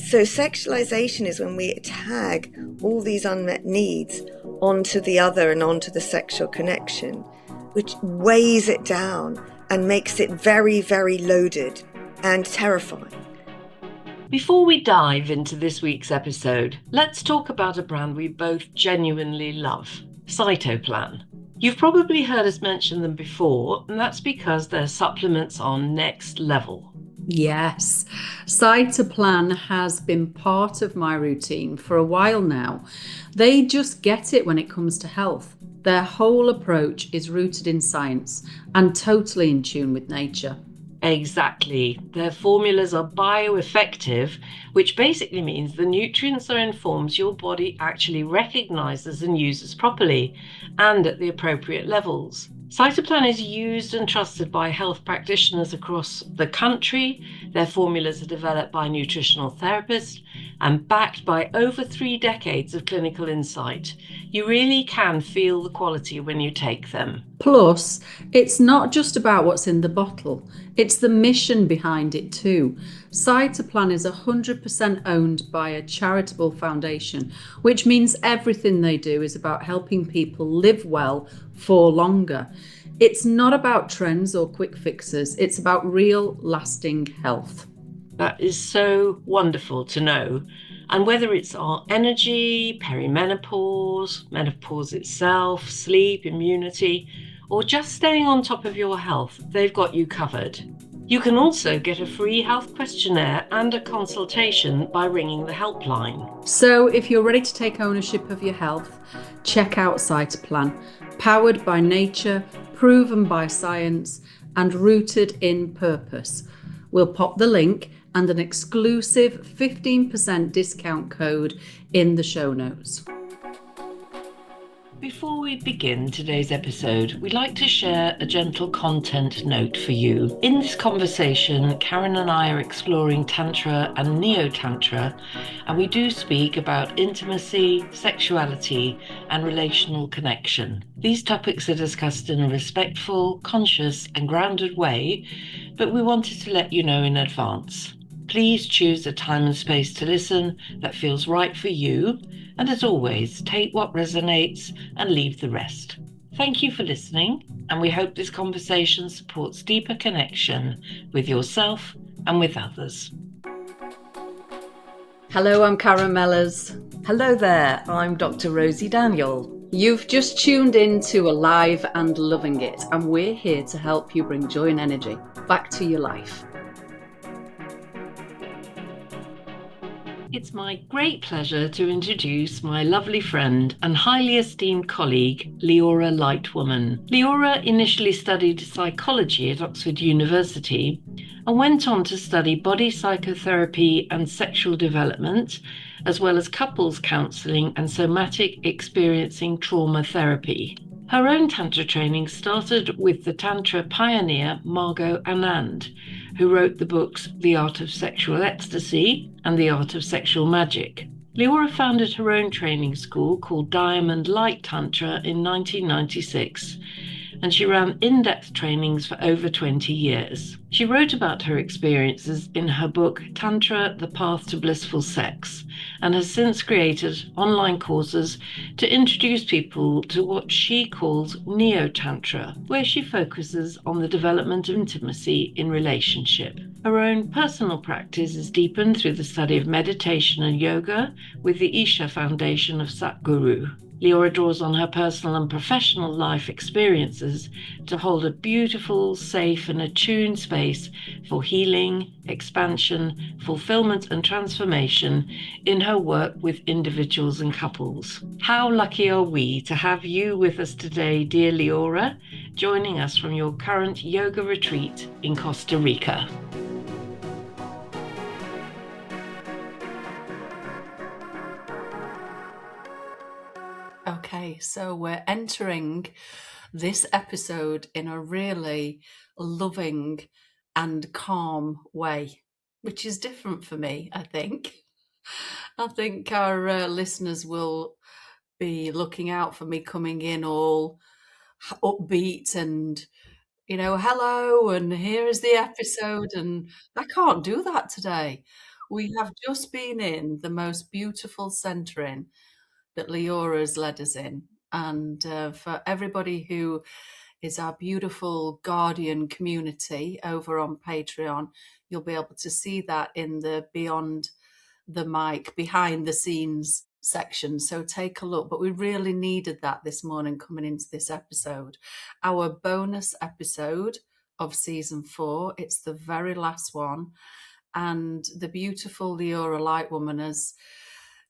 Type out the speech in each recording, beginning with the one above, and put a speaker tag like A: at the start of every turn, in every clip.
A: So sexualization is when we tag all these unmet needs onto the other and onto the sexual connection, which weighs it down and makes it very, very loaded and terrifying.
B: Before we dive into this week's episode, let's talk about a brand we both genuinely love, Cytoplan. You've probably heard us mention them before, and that's because their supplements are next level.
C: Yes, Cytoplan has been part of my routine for a while now. They just get it when it comes to health. Their whole approach is rooted in science and totally in tune with nature.
B: Exactly. Their formulas are bioeffective, which basically means the nutrients are in forms your body actually recognizes and uses properly and at the appropriate levels. Cytoplan is used and trusted by health practitioners across the country. Their formulas are developed by nutritional therapists and backed by over 3 decades of clinical insight. You really can feel the quality when you take them.
C: Plus, it's not just about what's in the bottle, it's the mission behind it too. Cytoplan is 100% owned by a charitable foundation, which means everything they do is about helping people live well for longer. It's not about trends or quick fixes, it's about real, lasting health.
B: That is so wonderful to know. And whether it's our energy, perimenopause, menopause itself, sleep, immunity, or just staying on top of your health, they've got you covered. You can also get a free health questionnaire and a consultation by ringing the helpline.
C: So if you're ready to take ownership of your health, check out Cytoplan, powered by nature, proven by science, and rooted in purpose. We'll pop the link and an exclusive 15% discount code in the show notes.
B: Before we begin today's episode, we'd like to share a gentle content note for you. In this conversation, Karen and I are exploring Tantra and Neo Tantra, and we do speak about intimacy, sexuality, and relational connection. These topics are discussed in a respectful, conscious, and grounded way, but we wanted to let you know in advance. Please choose a time and space to listen that feels right for you. And as always, take what resonates and leave the rest. Thank you for listening, and we hope this conversation supports deeper connection with yourself and with others.
C: Hello, I'm Karen Mellors.
B: Hello there, I'm Dr. Rosy Daniel.
C: You've just tuned in to Alive and Loving It, and we're here to help you bring joy and energy back to your life.
B: It's my great pleasure to introduce my lovely friend and highly esteemed colleague, Leora Lightwoman. Leora initially studied psychology at Oxford University and went on to study body psychotherapy and sexual development, as well as couples counselling and somatic experiencing trauma therapy. Her own Tantra training started with the Tantra pioneer Margot Anand, who wrote the books The Art of Sexual Ecstasy and The Art of Sexual Magic. Leora founded her own training school called Diamond Light Tantra in 1996, and she ran in-depth trainings for over 20 years. She wrote about her experiences in her book Tantra, The Path to Blissful Sex, and has since created online courses to introduce people to what she calls Neo Tantra, where she focuses on the development of intimacy in relationship. Her own personal practice is deepened through the study of meditation and yoga with the Isha Foundation of Satguru. Leora draws on her personal and professional life experiences to hold a beautiful, safe and attuned space for healing, expansion, fulfillment and transformation in her work with individuals and couples. How lucky are we to have you with us today, dear Leora, joining us from your current yoga retreat in Costa Rica.
C: Okay, so we're entering this episode in a really loving and calm way, which is different for me, I think. I think our listeners will be looking out for me coming in all upbeat and, hello, and here is the episode. And I can't do that today. We have just been in the most beautiful centering that Leora has led us in. And for everybody who is our beautiful guardian community over on Patreon, you'll be able to see that in the Beyond the Mic, behind the scenes section. So take a look. But we really needed that this morning coming into this episode. Our bonus episode of season 4, it's the very last one. And the beautiful Leora Lightwoman has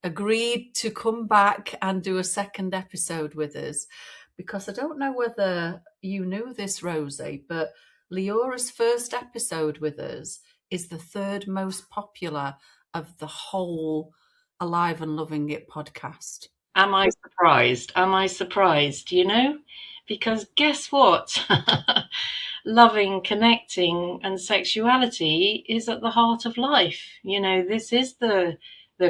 C: agreed to come back and do a second episode with us, because I don't know whether you knew this, Rosie, but Leora's first episode with us is the third most popular of the whole Alive and Loving It podcast.
B: Am I surprised? Am I surprised? Because guess what? Loving, connecting, and sexuality is at the heart of life. This is the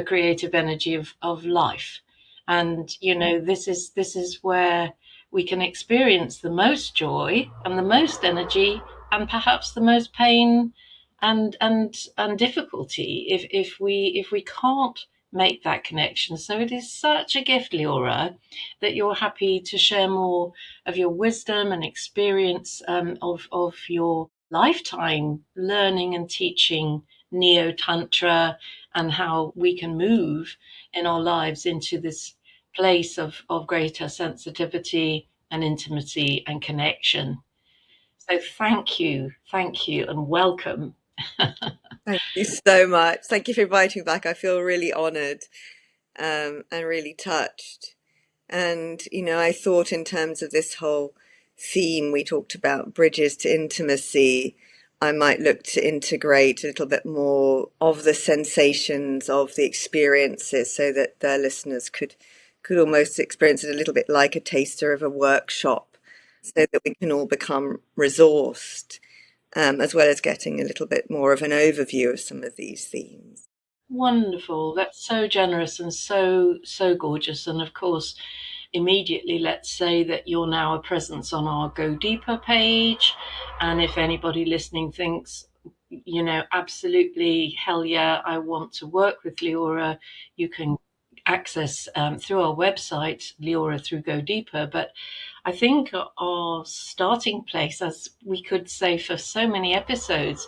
B: creative energy of life, and this is where we can experience the most joy and the most energy, and perhaps the most pain and difficulty if we can't make that connection. So it is such a gift, Leora, that you're happy to share more of your wisdom and experience of your lifetime learning and teaching Neo Tantra, and how we can move in our lives into this place of greater sensitivity and intimacy and connection. So thank you, and welcome.
A: Thank you so much. Thank you for inviting me back. I feel really honored and really touched. And, I thought in terms of this whole theme, we talked about bridges to intimacy. I might look to integrate a little bit more of the sensations, of the experiences, so that their listeners could almost experience it a little bit like a taster of a workshop, so that we can all become resourced, as well as getting a little bit more of an overview of some of these themes.
B: Wonderful. That's so generous and so gorgeous. And of course, immediately, let's say that you're now a presence on our Go Deeper page. And if anybody listening thinks, absolutely, hell yeah, I want to work with Leora, you can access through our website, Leora through Go Deeper. But I think our starting place, as we could say for so many episodes,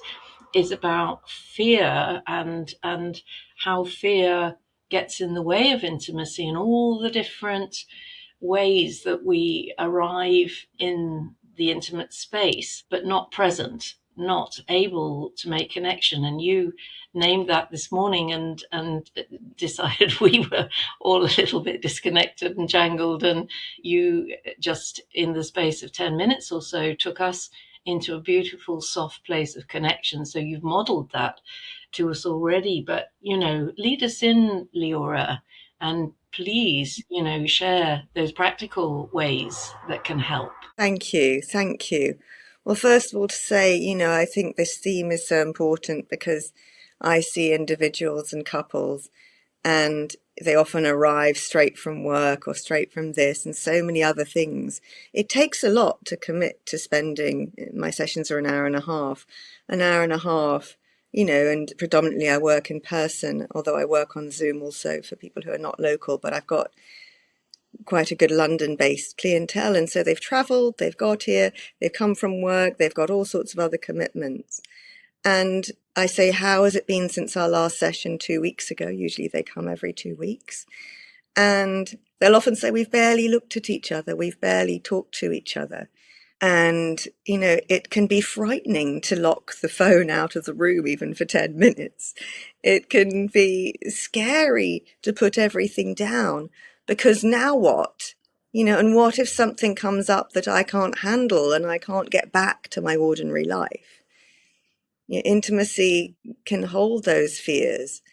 B: is about fear and how fear gets in the way of intimacy, and all the different ways that we arrive in the intimate space, but not present, not able to make connection. And you named that this morning and decided we were all a little bit disconnected and jangled. And you just, in the space of 10 minutes or so, took us into a beautiful, soft place of connection. So you've modeled that to us already. But, lead us in, Leora, and please, share those practical ways that can help.
A: Thank you. Thank you. Well, first of all, to say, I think this theme is so important because I see individuals and couples, and they often arrive straight from work or straight from this and so many other things. It takes a lot to commit to spending. My sessions are an hour and a half, and predominantly I work in person, although I work on Zoom also for people who are not local, but I've got quite a good London-based clientele, and so they've travelled, they've got here, they've come from work, they've got all sorts of other commitments. And I say, how has it been since our last session 2 weeks ago? Usually they come every 2 weeks. And they'll often say, we've barely looked at each other, we've barely talked to each other. And, it can be frightening to lock the phone out of the room even for 10 minutes. It can be scary to put everything down, because now what? And what if something comes up that I can't handle and I can't get back to my ordinary life? Intimacy can hold those fears,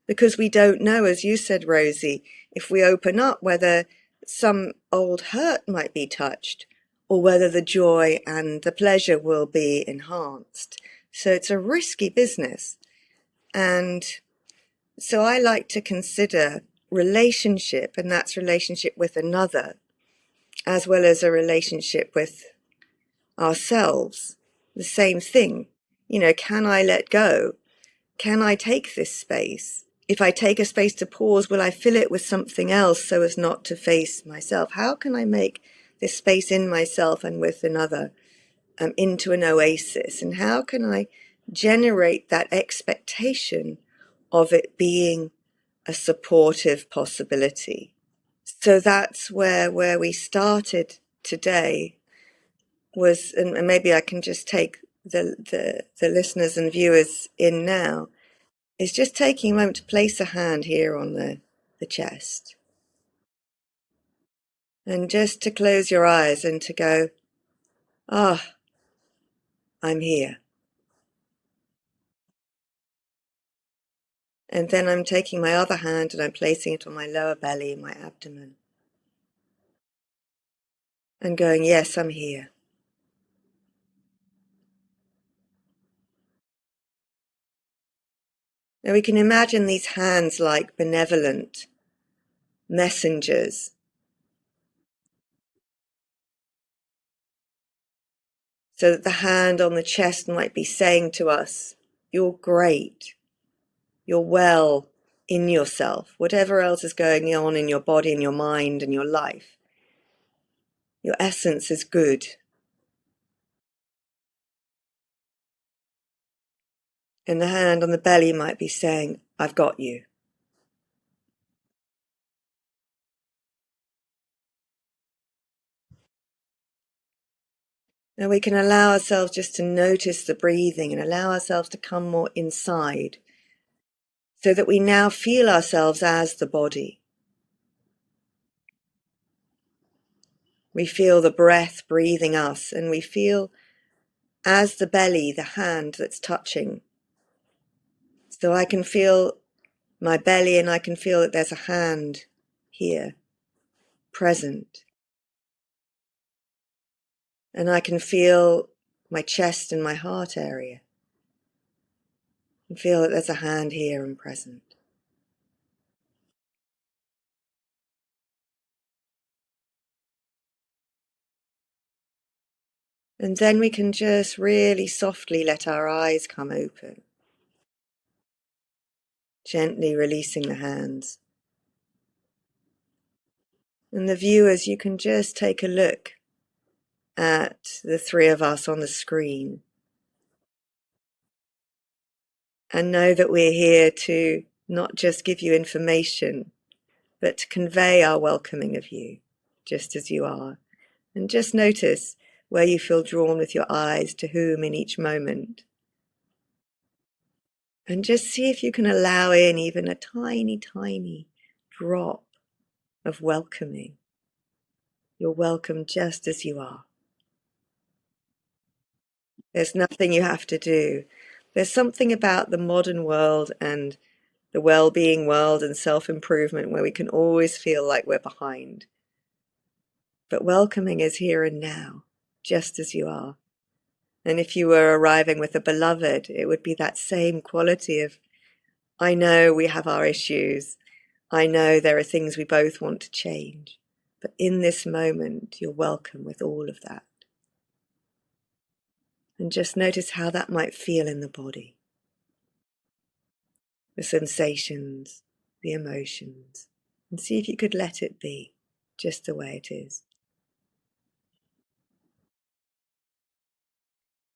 A: because we don't know, as you said, Rosie, if we open up, whether some old hurt might be touched, or whether the joy and the pleasure will be enhanced. So it's a risky business. And so I like to consider relationship, and that's relationship with another, as well as a relationship with ourselves, the same thing. Can I let go? can I take this space? If I take a space to pause, will I fill it with something else so as not to face myself? How can I make this space in myself and with another into an oasis? And how can I generate that expectation of it being a supportive possibility? So that's where we started today was, and maybe I can just take the listeners and viewers in now, is just taking a moment to place a hand here on the chest. And just to close your eyes and to go, ah, I'm here. And then I'm taking my other hand and I'm placing it on my lower belly, my abdomen. And going, yes, I'm here. Now we can imagine these hands like benevolent messengers. So that the hand on the chest might be saying to us, you're great. You're well in yourself. Whatever else is going on in your body, in your mind, and your life, your essence is good. And the hand on the belly might be saying, I've got you. Now we can allow ourselves just to notice the breathing and allow ourselves to come more inside so that we now feel ourselves as the body. We feel the breath breathing us, and we feel as the belly, the hand that's touching. So I can feel my belly and I can feel that there's a hand here, present. And I can feel my chest and my heart area. And feel that there's a hand here and present. And then we can just really softly let our eyes come open. Gently releasing the hands. And the viewers, you can just take a look at the three of us on the screen. And know that we're here to not just give you information, but to convey our welcoming of you, just as you are. And just notice where you feel drawn with your eyes to whom in each moment. And just see if you can allow in even a tiny, tiny drop of welcoming. You're welcome just as you are. There's nothing you have to do. There's something about the modern world and the well-being world and self-improvement where we can always feel like we're behind. But welcoming is here and now, just as you are. And if you were arriving with a beloved, it would be that same quality of, I know we have our issues. I know there are things we both want to change. But in this moment, you're welcome with all of that. And just notice how that might feel in the body. The sensations, the emotions. And see if you could let it be just the way it is.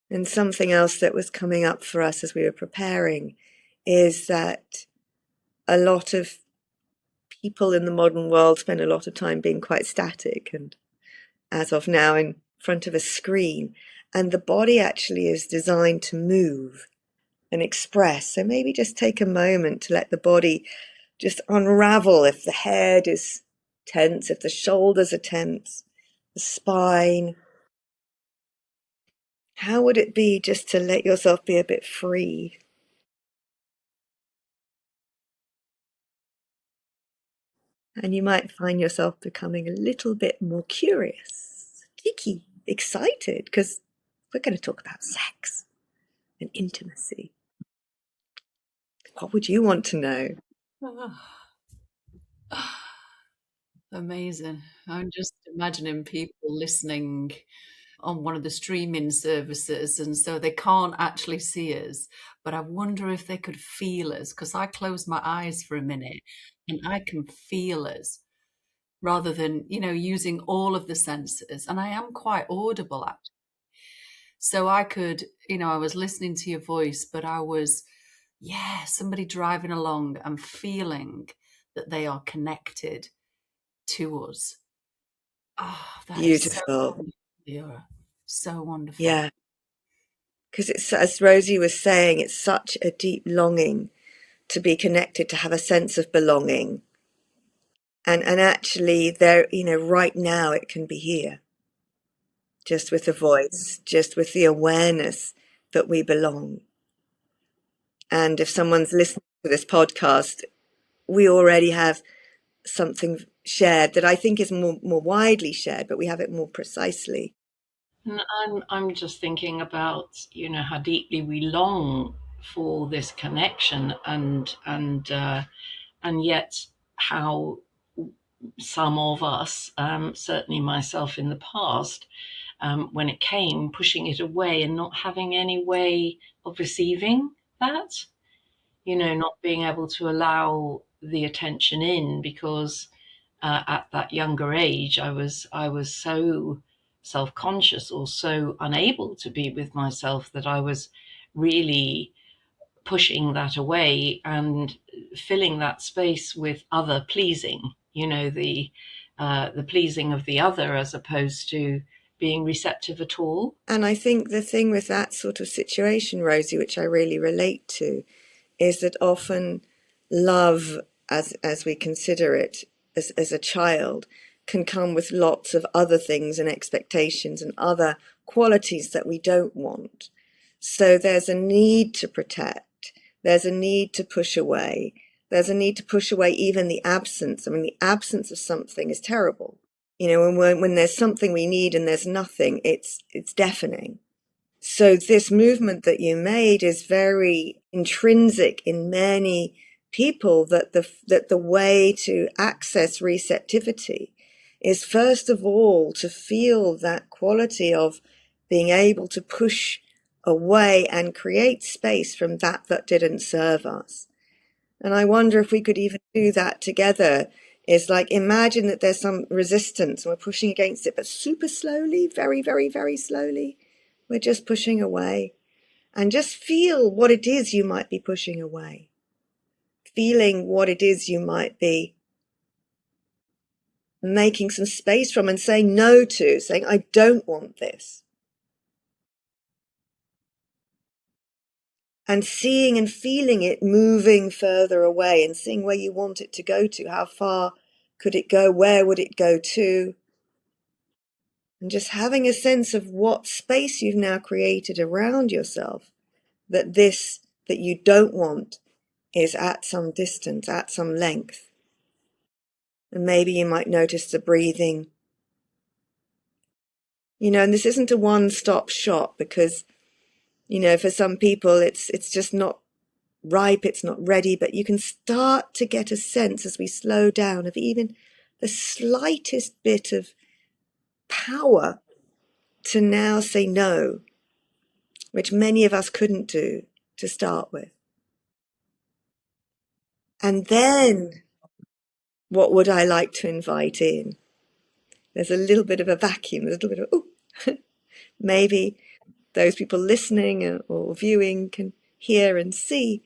A: And something else that was coming up for us as we were preparing is that a lot of people in the modern world spend a lot of time being quite static and as of now in front of a screen. And the body actually is designed to move and express. So maybe just take a moment to let the body just unravel if the head is tense, if the shoulders are tense, the spine. How would it be just to let yourself be a bit free? And you might find yourself becoming a little bit more curious, cheeky, excited, because we're going to talk about sex and intimacy. What would you want to know?
C: Amazing. I'm just imagining people listening on one of the streaming services, and so they can't actually see us. But I wonder if they could feel us, because I close my eyes for a minute and I can feel us rather than, using all of the senses. And I am quite audible, actually. So I could, I was listening to your voice, but I was, somebody driving along and feeling that they are connected to us. Oh, that is so
A: Beautiful.
C: wonderful, Leora. So wonderful.
A: Yeah. Because it's, as Rosie was saying, it's such a deep longing to be connected, to have a sense of belonging. And actually there, right now it can be here. Just with the voice, just with the awareness that we belong. And if someone's listening to this podcast, we already have something shared that I think is more widely shared, but we have it more precisely.
B: And I'm just thinking about, how deeply we long for this connection, and yet how some of us, certainly myself in the past, when it came, pushing it away and not having any way of receiving that, not being able to allow the attention in, because at that younger age, I was so self-conscious or so unable to be with myself that I was really pushing that away and filling that space with other pleasing, the pleasing of the other, as opposed to being receptive at all.
A: And I think the thing with that sort of situation, Rosie, which I really relate to, is that often love, as we consider it as a child, can come with lots of other things and expectations and other qualities that we don't want. So there's a need to protect. There's a need to push away. There's a need to push away even the absence. I mean, the absence of something is terrible. When there's something we need and there's nothing, it's deafening. So this movement that you made is very intrinsic in many people, that the way to access receptivity is first of all to feel that quality of being able to push away and create space from that didn't serve us. And I wonder if we could even do that together. Is like, imagine that there's some resistance and we're pushing against it, but super slowly, very, very, very slowly. We're just pushing away, and just feel what it is you might be pushing away. Feeling what it is you might be making some space from and saying no to, saying, I don't want this. And seeing and feeling it moving further away and seeing where you want it to go to. How far could it go? Where would it go to? And just having a sense of what space you've now created around yourself, that you don't want is at some distance, at some length. And maybe you might notice the breathing. And this isn't a one-stop shop, because, for some people it's just not ripe, it's not ready, but you can start to get a sense as we slow down of even the slightest bit of power to now say no, which many of us couldn't do to start with. And then what would I like to invite in? There's a little bit of a vacuum, there's a little bit of, oh, maybe those people listening or viewing can hear and see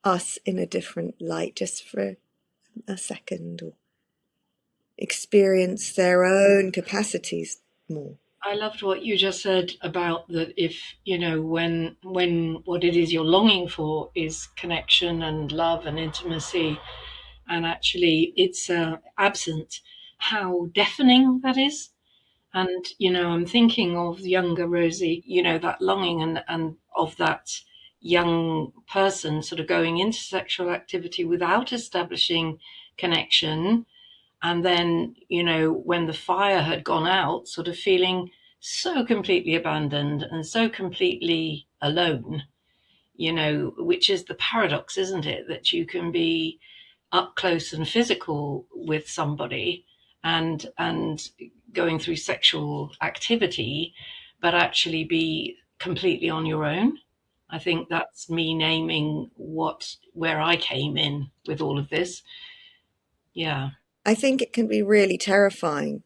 A: us in a different light just for a second, or experience their own capacities more.
B: I loved what you just said about that. If, when what it is you're longing for is connection and love and intimacy, and actually it's absent, how deafening that is. And, I'm thinking of younger Rosie, that longing and of that young person sort of going into sexual activity without establishing connection. And then, when the fire had gone out, sort of feeling so completely abandoned and so completely alone, which is the paradox, isn't it? That you can be up close and physical with somebody and going through sexual activity, but actually be completely on your own. I think that's me naming where I came in with all of this. Yeah.
A: I think it can be really terrifying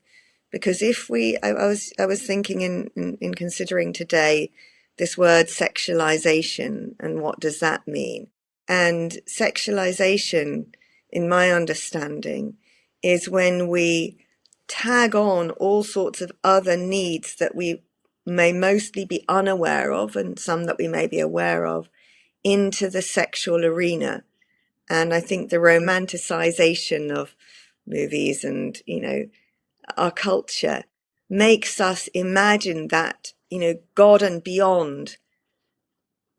A: because I was thinking in considering today this word sexualization and what does that mean? And sexualization, in my understanding, is when we tag on all sorts of other needs that we may mostly be unaware of and some that we may be aware of into the sexual arena. And I think the romanticization of movies and, our culture makes us imagine that, God and beyond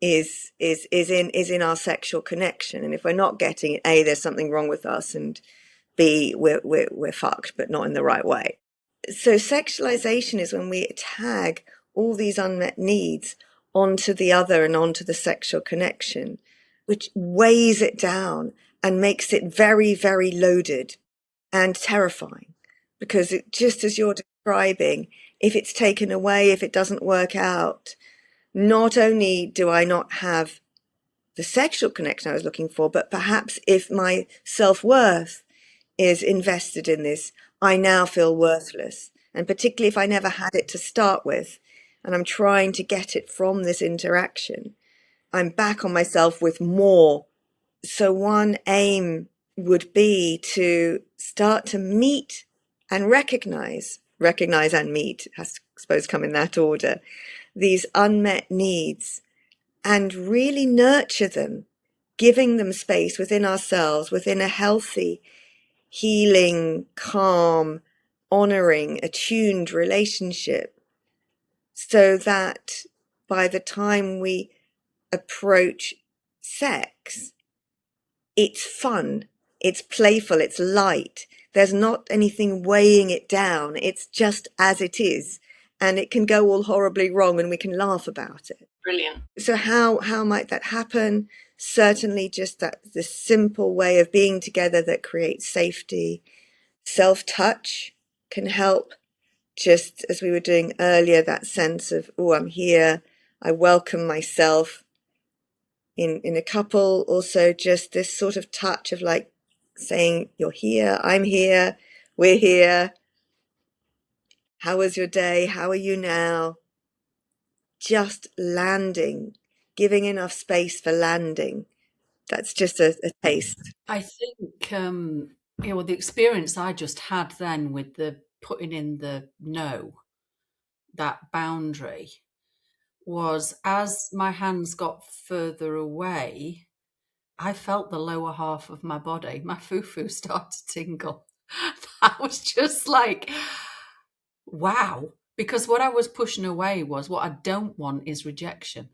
A: is in our sexual connection. And if we're not getting it, A, there's something wrong with us, and B, we're fucked, but not in the right way. So sexualization is when we tag all these unmet needs onto the other and onto the sexual connection, which weighs it down and makes it very, very loaded and terrifying. Because just as you're describing, if it's taken away, if it doesn't work out, not only do I not have the sexual connection I was looking for, but perhaps if my self-worth is invested in this, I now feel worthless. And particularly if I never had it to start with, and I'm trying to get it from this interaction, I'm back on myself with more. So one aim would be to start to meet and recognize and meet, has to, I suppose, come in that order, these unmet needs and really nurture them, giving them space within ourselves, within a healthy, healing, calm, honoring, attuned relationship, so that by the time we approach sex, it's fun, it's playful, it's light. There's not anything weighing it down. It's just as it is. And it can go all horribly wrong and we can laugh about it.
B: Brilliant.
A: So how might that happen? Certainly just that the simple way of being together that creates safety. Self-touch can help, just as we were doing earlier, that sense of, oh, I'm here, I welcome myself. In a couple, also just this sort of touch of like saying, you're here, I'm here, we're here. How was your day? How are you now? Just landing, giving enough space for landing. That's just a taste.
C: I think, the experience I just had then with the putting in the no, that boundary, was as my hands got further away, I felt the lower half of my body, my foo-foo start to tingle. That was just like, wow. Because what I was pushing away was what I don't want is rejection.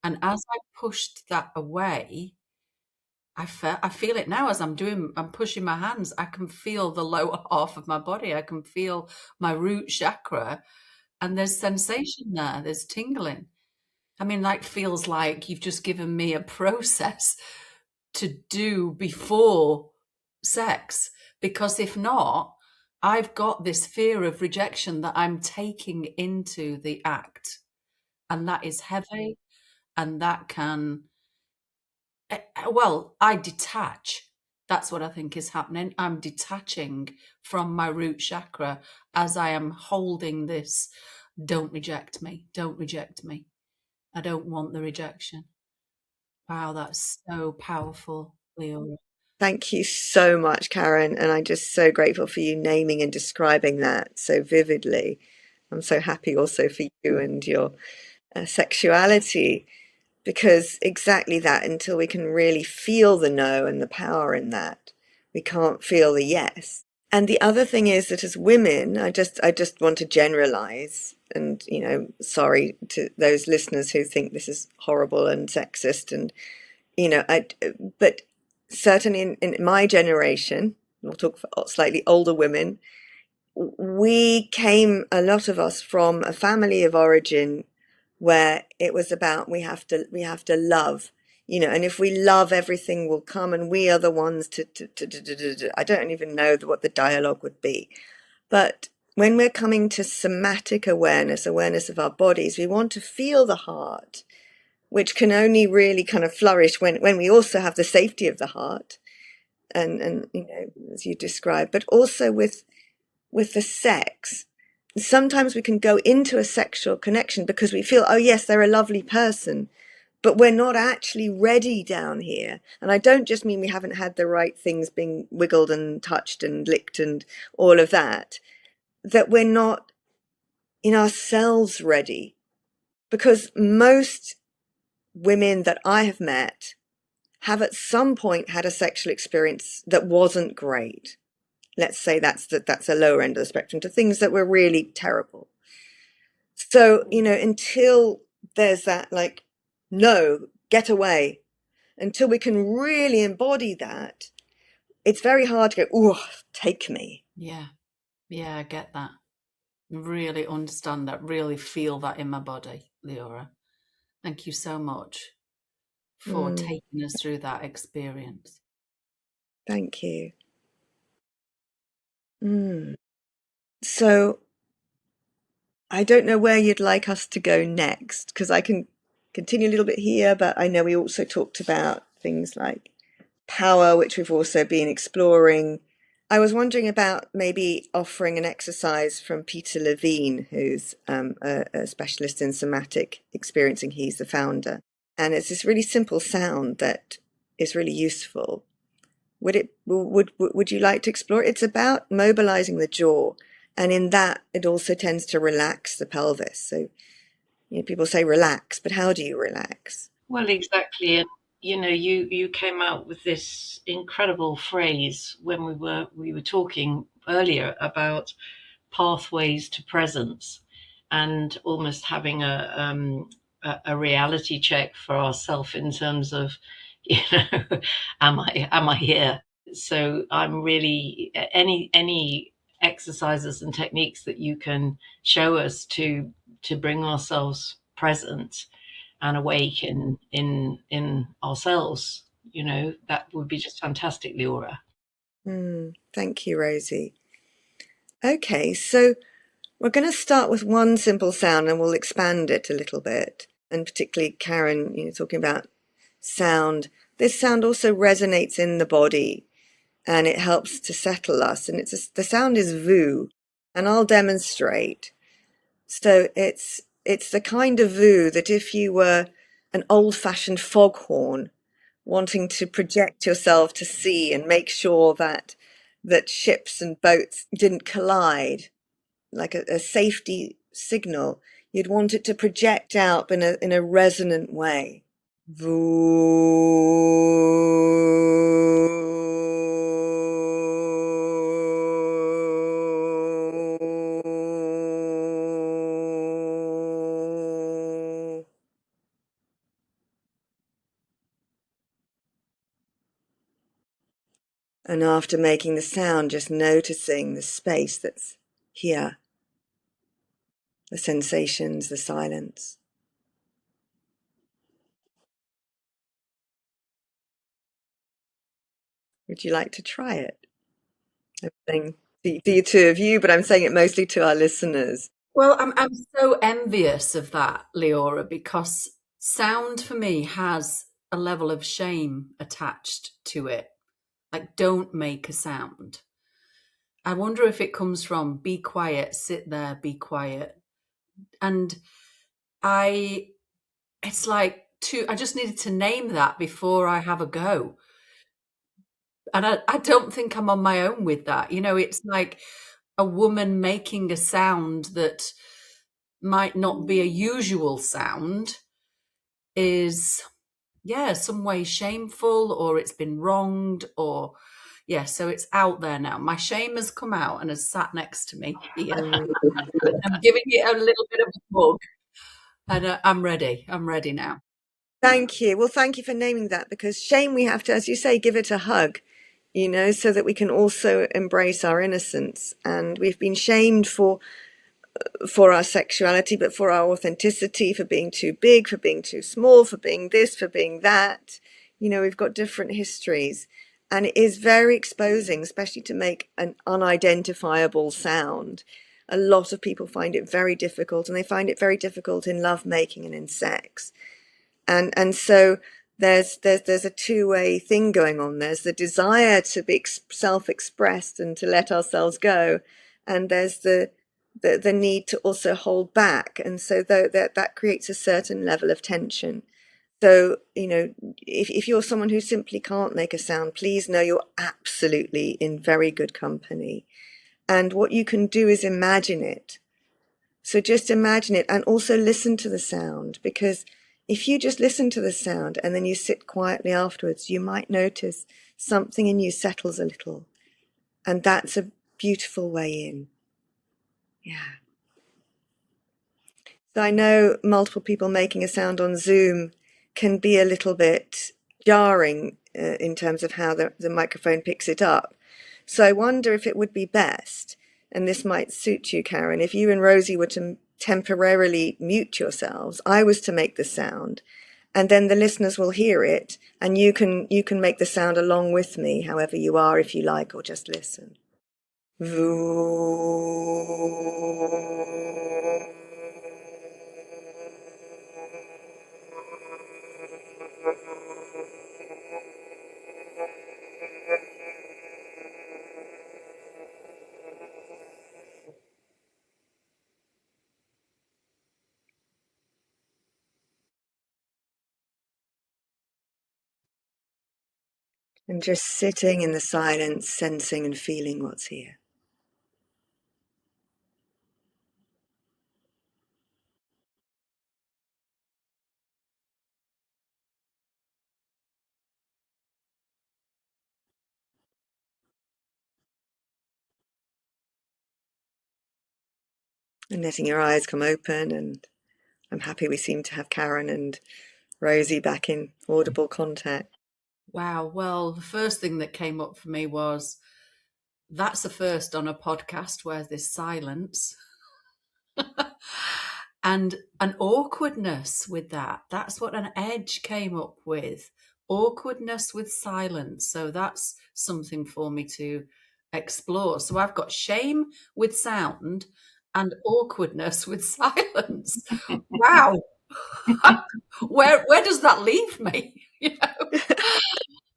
C: And as I pushed that away, I feel it now as I'm pushing my hands. I can feel the lower half of my body. I can feel my root chakra, and there's sensation there. There's tingling. I mean, that feels like you've just given me a process to do before sex, because if not, I've got this fear of rejection that I'm taking into the act, and that is heavy, and that can, I detach. That's what I think is happening. I'm detaching from my root chakra as I am holding this. Don't reject me. Don't reject me. I don't want the rejection. Wow, that's so powerful, Leora.
A: Thank you so much, Karen. And I'm just so grateful for you naming and describing that so vividly. I'm so happy also for you and your sexuality, because exactly that, until we can really feel the no and the power in that, we can't feel the yes. And the other thing is that as women, I just want to generalize, and sorry to those listeners who think this is horrible and sexist, and but certainly in my generation, we'll talk for slightly older women, we came, a lot of us, from a family of origin where it was about we have to love, and if we love, everything will come, and we are the ones to I don't even know what the dialogue would be, but when we're coming to somatic awareness of our bodies, we want to feel the heart, which can only really kind of flourish when we also have the safety of the heart, and as you described, but also with the sex. Sometimes we can go into a sexual connection because we feel, oh yes, they're a lovely person, but we're not actually ready down here. And I don't just mean we haven't had the right things being wiggled and touched and licked and all of that we're not in ourselves ready. Because most women that I have met have at some point had a sexual experience that wasn't great. Let's say that's a lower end of the spectrum, to things that were really terrible. So, until there's that, like, no, get away, until we can really embody that, it's very hard to go, oh, take me.
C: Yeah, I get that. Really understand that, really feel that in my body, Leora. Thank you so much for taking us through that experience.
A: Thank you. So I don't know where you'd like us to go next, because I can continue a little bit here, but I know we also talked about things like power, which we've also been exploring. I was wondering about maybe offering an exercise from Peter Levine, who's a specialist in somatic experiencing. He's the founder. And it's this really simple sound that is really useful. Would you like to explore it? It's about mobilizing the jaw, and in that it also tends to relax the pelvis. So people say relax, but how do you relax?
B: Well, exactly. And you came out with this incredible phrase when we were talking earlier about pathways to presence, and almost having a reality check for ourselves in terms of, am I here? So I'm really, any exercises and techniques that you can show us to bring ourselves present and awake in ourselves, that would be just fantastic, Leora.
A: Thank you, Rosie. Okay, so we're going to start with one simple sound and we'll expand it a little bit. And particularly Karen, talking about sound. This sound also resonates in the body and it helps to settle us. And the sound is vu, and I'll demonstrate. So it's the kind of vu that if you were an old-fashioned foghorn wanting to project yourself to sea and make sure that ships and boats didn't collide, like a safety signal, you'd want it to project out in a resonant way. And after making the sound, just noticing the space that's here, the sensations, the silence. Would you like to try it? I'm saying the two of you, but I'm saying it mostly to our listeners.
C: Well, I'm so envious of that, Leora, because sound for me has a level of shame attached to it. Like, don't make a sound. I wonder if it comes from be quiet, sit there, be quiet. And it's like I just needed to name that before I have a go. And I don't think I'm on my own with that. It's like a woman making a sound that might not be a usual sound is, some way shameful, or it's been wronged, or so it's out there now. My shame has come out and has sat next to me here. I'm giving it a little bit of a hug, and I'm ready now.
A: Thank you. Well, thank you for naming that, because shame, we have to, as you say, give it a hug, so that we can also embrace our innocence. And we've been shamed for our sexuality, but for our authenticity, for being too big, for being too small, for being this, for being that. We've got different histories, and it is very exposing, especially to make an unidentifiable sound. a lot of people find it very difficult, and they find it very difficult in lovemaking and in sex. And so there's a two-way thing going on. There's the desire to be self-expressed and to let ourselves go, and there's the need to also hold back. And so that creates a certain level of tension. So, if you're someone who simply can't make a sound, please know you're absolutely in very good company. And what you can do is imagine it. So just imagine it, and also listen to the sound, because if you just listen to the sound and then you sit quietly afterwards, you might notice something in you settles a little. And that's a beautiful way in. Yeah. So I know multiple people making a sound on Zoom can be a little bit jarring in terms of how the microphone picks it up. So I wonder if it would be best, and this might suit you, Karen, if you and Rosy were to temporarily mute yourselves, I was to make the sound, and then the listeners will hear it, and you can make the sound along with me, however you are, if you like, or just listen. And just sitting in the silence, sensing and feeling what's here. And letting your eyes come open, and I'm happy we seem to have Karen and Rosy back in audible contact.
C: Wow. Well, the first thing that came up for me was that's the first on a podcast where there's silence and an awkwardness with that. That's what an edge came up with. Awkwardness with silence. So that's something for me to explore. So I've got shame with sound and awkwardness with silence. Wow. Where does that leave me?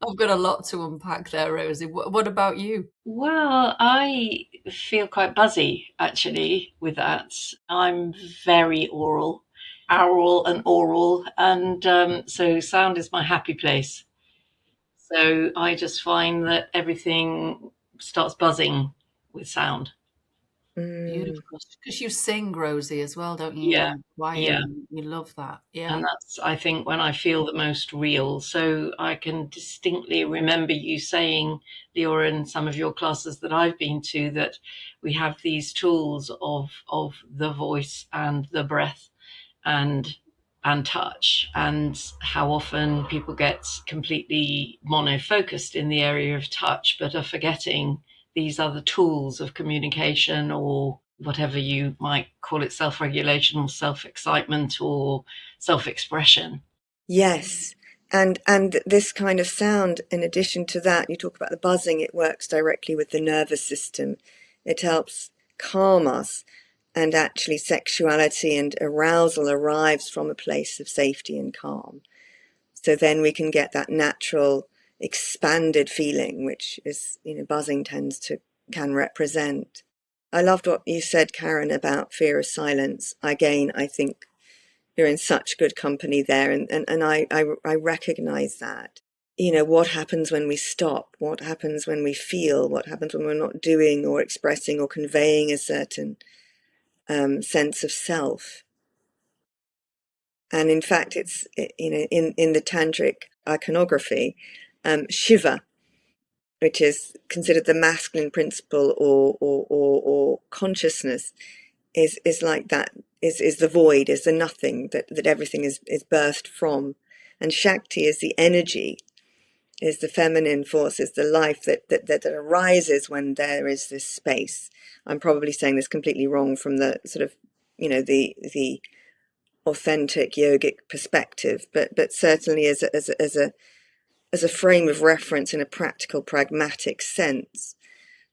C: I've got a lot to unpack there, Rosie. What about you?
B: Well, I feel quite buzzy actually with that. I'm very oral, and oral, and so sound is my happy place. So I just find that everything starts buzzing with sound.
C: Beautiful. Because you sing, Rosie, as well, don't you?
B: Yeah,
C: You're choir.
B: yeah.
C: You love that. Yeah.
B: And that's, I think, when I feel the most real. So I can distinctly remember you saying, Leora, in some of your classes that I've been to, that we have these tools of the voice and the breath and touch, and how often people get completely mono-focused in the area of touch, but are forgetting these other tools of communication, or whatever you might call it, self-regulation or self-excitement or self-expression.
A: Yes. And this kind of sound, in addition to that, you talk about the buzzing, it works directly with the nervous system. It helps calm us. And actually, sexuality and arousal arrives from a place of safety and calm. So then we can get that natural, expanded feeling, which is, buzzing can represent. I loved what you said, Karen, about fear of silence. Again, I think you're in such good company there, and I recognize that. What happens when we stop? What happens when we feel? What happens when we're not doing or expressing or conveying a certain sense of self? And in fact, it's, in the tantric iconography, Shiva, which is considered the masculine principle, or consciousness, is like that, is the void, is the nothing that everything is birthed from. And Shakti is the energy, is the feminine force, is the life that arises when there is this space. I'm probably saying this completely wrong from the sort of, the authentic yogic perspective, but certainly as a frame of reference in a practical, pragmatic sense,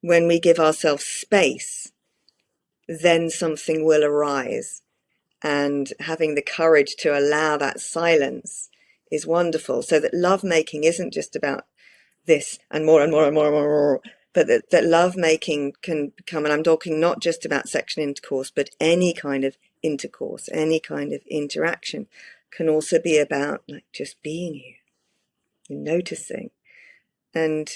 A: when we give ourselves space, then something will arise. And having the courage to allow that silence is wonderful. So that lovemaking isn't just about this and more and more and more and more, but that lovemaking can become, and I'm talking not just about sexual intercourse, but any kind of intercourse, any kind of interaction, can also be about like just being here and noticing. And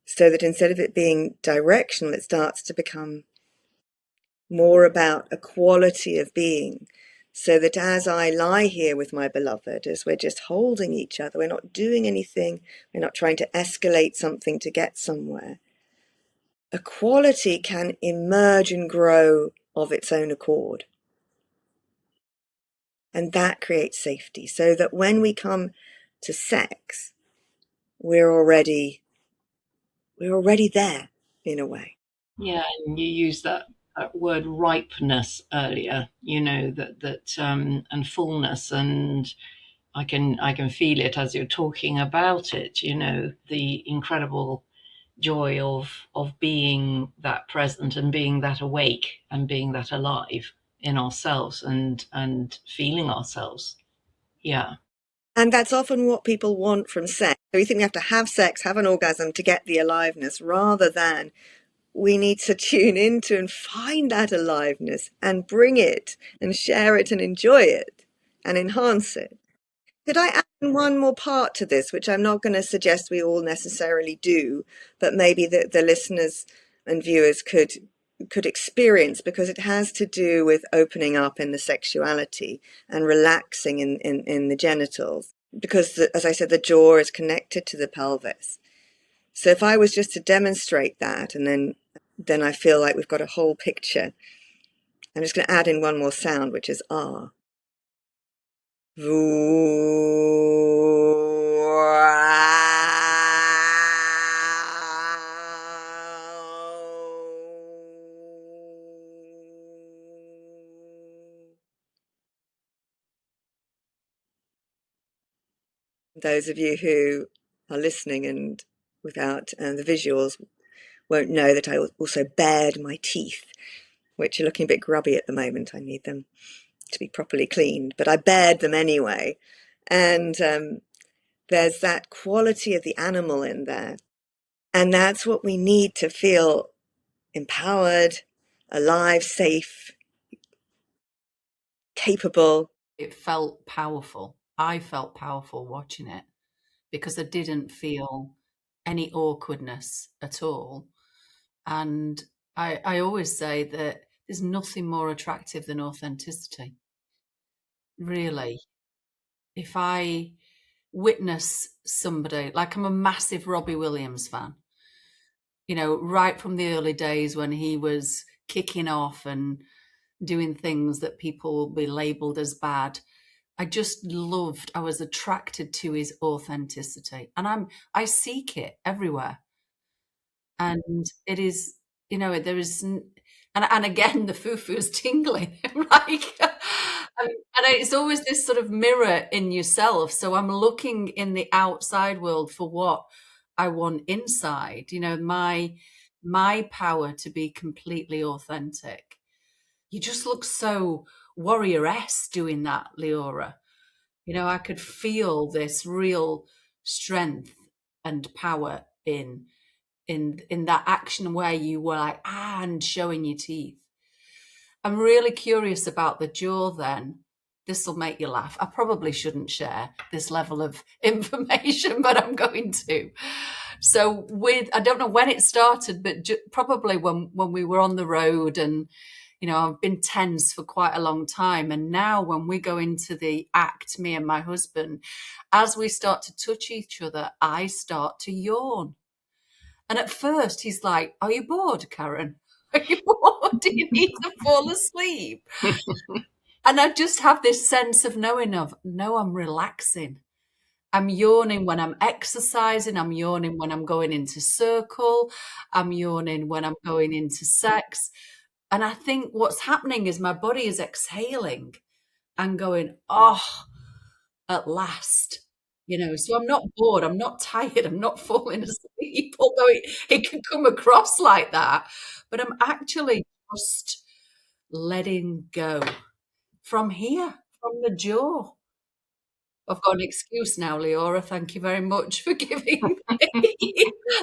A: so that instead of it being directional, it starts to become more about a quality of being. So that as I lie here with my beloved, as we're just holding each other, we're not doing anything, we're not trying to escalate something to get somewhere. A quality can emerge and grow of its own accord. And that creates safety, so that when we come to sex, we're already there in a way.
B: Yeah, and you use that word ripeness earlier, and fullness, and I can feel it as you're talking about it, the incredible joy of being that present and being that awake and being that alive in ourselves and feeling ourselves. Yeah.
A: And that's often what people want from sex. So we think we have to have sex, have an orgasm to get the aliveness, rather than we need to tune into and find that aliveness and bring it and share it and enjoy it and enhance it. Could I add one more part to this, which I'm not going to suggest we all necessarily do, but maybe the listeners and viewers could experience, because it has to do with opening up in the sexuality and relaxing in the genitals. Because, as I said, the jaw is connected to the pelvis. So if I was just to demonstrate that, and then I feel like we've got a whole picture. I'm just going to add in one more sound, which is R. Those of you who are listening and without the visuals won't know that I also bared my teeth, which are looking a bit grubby at the moment. I need them to be properly cleaned, but I bared them anyway. And there's that quality of the animal in there. And that's what we need to feel empowered, alive, safe, capable.
C: It felt powerful. I felt powerful watching it because I didn't feel any awkwardness at all. And I always say that there's nothing more attractive than authenticity. Really. If I witness somebody, like I'm a massive Robbie Williams fan, right from the early days when he was kicking off and doing things that people will be labeled as bad. I was attracted to his authenticity, and I seek it everywhere. And it is, there is, and again, the foo-foo is tingling, like, and it's always this sort of mirror in yourself. So I'm looking in the outside world for what I want inside, my power to be completely authentic. You just look so warrior-esque doing that, Leora. I could feel this real strength and power in that action where you were like, and showing your teeth. I'm really curious about the jaw then. This will make you laugh. I probably shouldn't share this level of information, but I'm going to. So I don't know when it started, but probably when we were on the road, and, I've been tense for quite a long time. And now when we go into the act, me and my husband, as we start to touch each other, I start to yawn. And at first he's like, "Are you bored, Karen? Are you bored? Do you need to fall asleep?" And I just have this sense of knowing no, I'm relaxing. I'm yawning when I'm exercising. I'm yawning when I'm going into circle. I'm yawning when I'm going into sex. And I think what's happening is my body is exhaling and going, "Oh, at last." So I'm not bored, I'm not tired, I'm not falling asleep, although it can come across like that. But I'm actually just letting go from here, from the jaw. I've got an excuse now, Leora. Thank you very much for giving me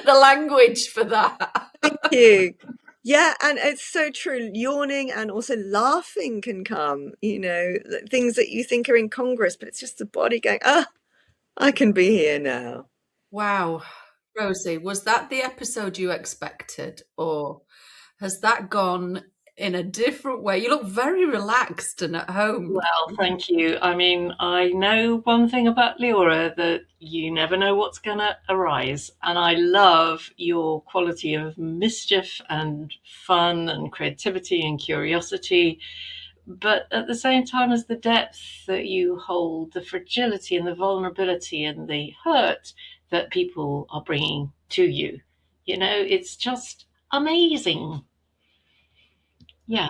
C: the language for that.
A: Thank you. Yeah, and it's so true. Yawning and also laughing can come, things that you think are incongruous, but it's just the body going, I can be here now.
C: Wow. Rosie, was that the episode you expected, or has that gone in a different way? You look very relaxed and at home.
B: Well, thank you. I mean, I know one thing about Leora, that you never know what's going to arise. And I love your quality of mischief and fun and creativity and curiosity. But at the same time as the depth that you hold, the fragility and the vulnerability and the hurt that people are bringing to you, it's just amazing. Yeah,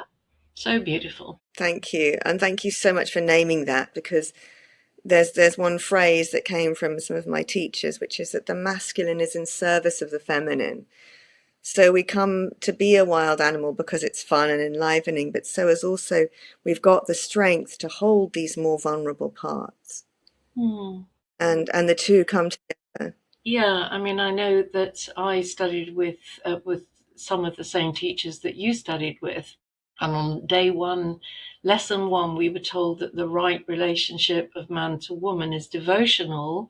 B: so beautiful.
A: Thank you. And thank you so much for naming that, because there's one phrase that came from some of my teachers, which is that the masculine is in service of the feminine. So we come to be a wild animal because it's fun and enlivening, but so as also we've got the strength to hold these more vulnerable parts. And the two come together.
B: Yeah, I mean, I know that I studied with some of the same teachers that you studied with. And on day one, lesson one, we were told that the right relationship of man to woman is devotional.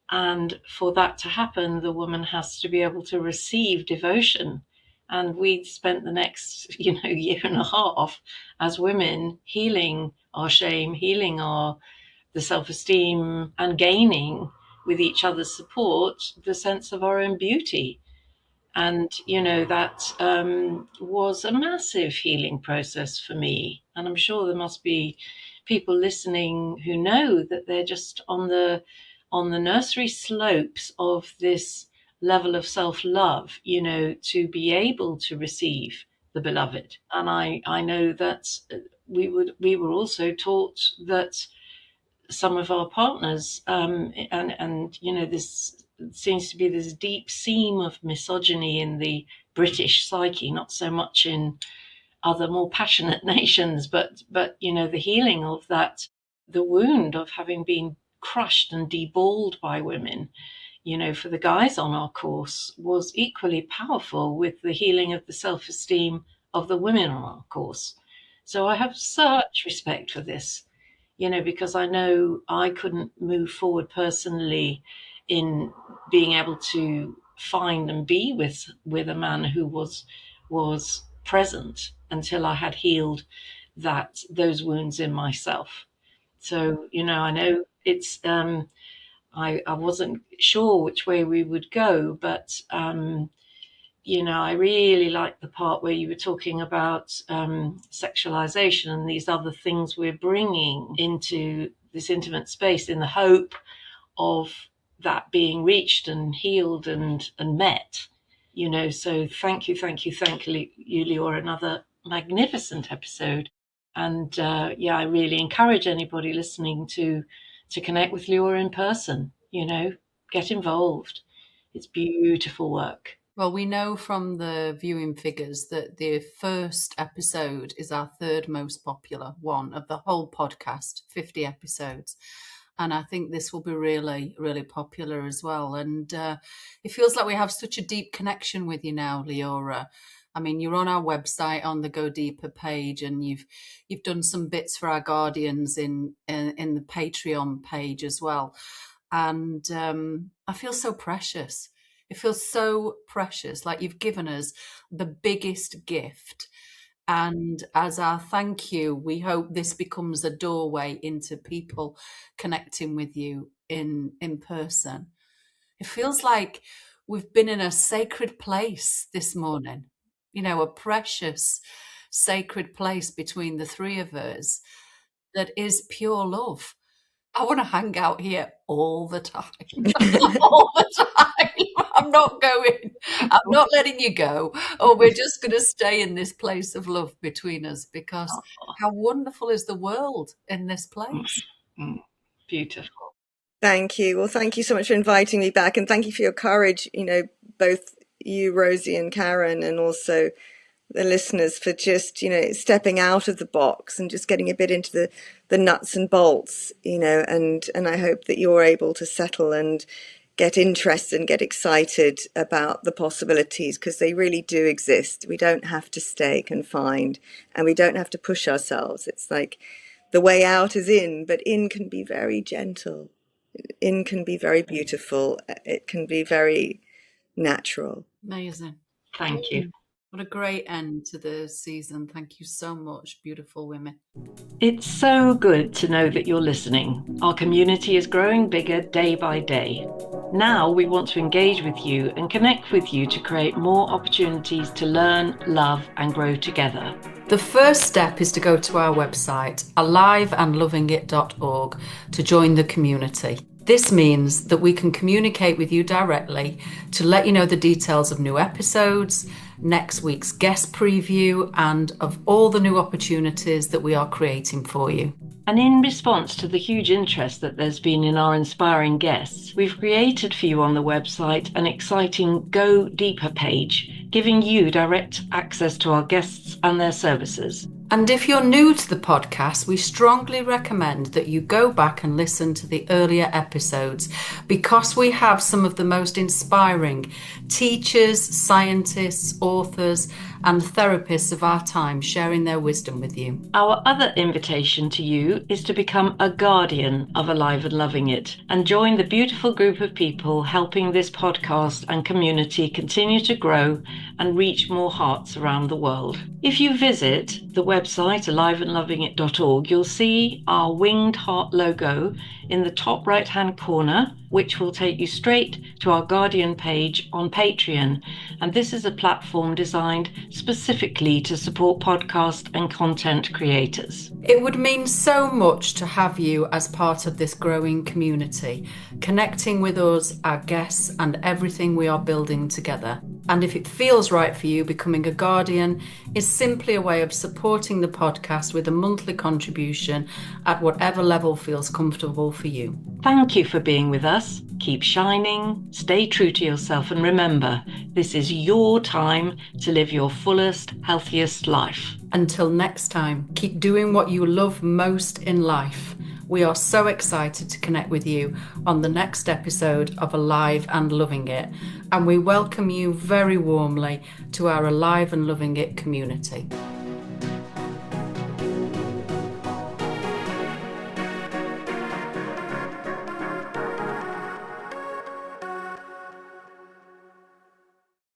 B: And for that to happen, the woman has to be able to receive devotion. And we spent the next, year and a half as women healing our shame, healing the self-esteem, and gaining with each other's support the sense of our own beauty. And that was a massive healing process for me. And I'm sure there must be people listening who know that they're just on the nursery slopes of this level of self-love, to be able to receive the beloved. And I know that we were also taught that some of our partners, and this seems to be this deep seam of misogyny in the British psyche, not so much in other more passionate nations, but the healing of that, the wound of having been crushed and deballed by women, for the guys on our course, was equally powerful with the healing of the self-esteem of the women on our course. So I have such respect for this, because I know I couldn't move forward personally in being able to find and be with a man who was present until I had healed those wounds in myself. So, I know it's I wasn't sure which way we would go, but I really like the part where you were talking about sexualization and these other things we're bringing into this intimate space in the hope of that being reached and healed and met. So thank you, Leora. Another magnificent episode. And I really encourage anybody listening to connect with Leora in person. Get involved. It's beautiful work.
C: Well, we know from the viewing figures that the first episode is our third most popular one of the whole podcast, 50 episodes. And I think this will be really, really popular as well. And it feels like we have such a deep connection with you now, Leora. I mean, you're on our website on the Go Deeper page, and you've done some bits for our guardians in the Patreon page as well. And I feel so precious. It feels so precious, like you've given us the biggest gift. And as our thank you, we hope this becomes a doorway into people connecting with you in person. It feels like we've been in a sacred place this morning, a precious sacred place between the three of us that is pure love. I want to hang out here all the time. All the time. I'm not going. I'm not letting you go. Or we're just going to stay in this place of love between us, because how wonderful is the world in this place?
B: Beautiful.
A: Thank you. Well, thank you so much for inviting me back, and thank you for your courage, both you, Rosy and Karen, and also the listeners for just, stepping out of the box and just getting a bit into the nuts and bolts, and I hope that you're able to settle and get interested and get excited about the possibilities, because they really do exist. We don't have to stay confined, and we don't have to push ourselves. It's like the way out is in, but in can be very gentle. In can be very beautiful. It can be very natural.
C: Amazing.
B: Thank you.
C: What a great end to the season. Thank you so much, beautiful women.
B: It's so good to know that you're listening. Our community is growing bigger day by day. Now we want to engage with you and connect with you to create more opportunities to learn, love, and grow together.
C: The first step is to go to our website, aliveandlovingit.org, to join the community. This means that we can communicate with you directly to let you know the details of new episodes, next week's guest preview, and of all the new opportunities that we are creating for you.
B: And in response to the huge interest that there's been in our inspiring guests, we've created for you on the website an exciting Go Deeper page, giving you direct access to our guests and their services.
C: And if you're new to the podcast, we strongly recommend that you go back and listen to the earlier episodes, because we have some of the most inspiring teachers, scientists, authors, and therapists of our time sharing their wisdom with you.
B: Our other invitation to you is to become a guardian of Alive and Loving It and join the beautiful group of people helping this podcast and community continue to grow and reach more hearts around the world. If you visit the website aliveandlovingit.org, you'll see our winged heart logo in the top right-hand corner, which will take you straight to our Guardian page on Patreon. And this is a platform designed specifically to support podcast and content creators.
C: It would mean so much to have you as part of this growing community, connecting with us, our guests, and everything we are building together. And if it feels right for you, becoming a guardian is simply a way of supporting the podcast with a monthly contribution at whatever level feels comfortable for you.
B: Thank you for being with us. Keep shining, stay true to yourself, and remember, this is your time to live your fullest, healthiest life.
C: Until next time, keep doing what you love most in life. We are so excited to connect with you on the next episode of Alive and Loving It, and we welcome you very warmly to our Alive and Loving It community.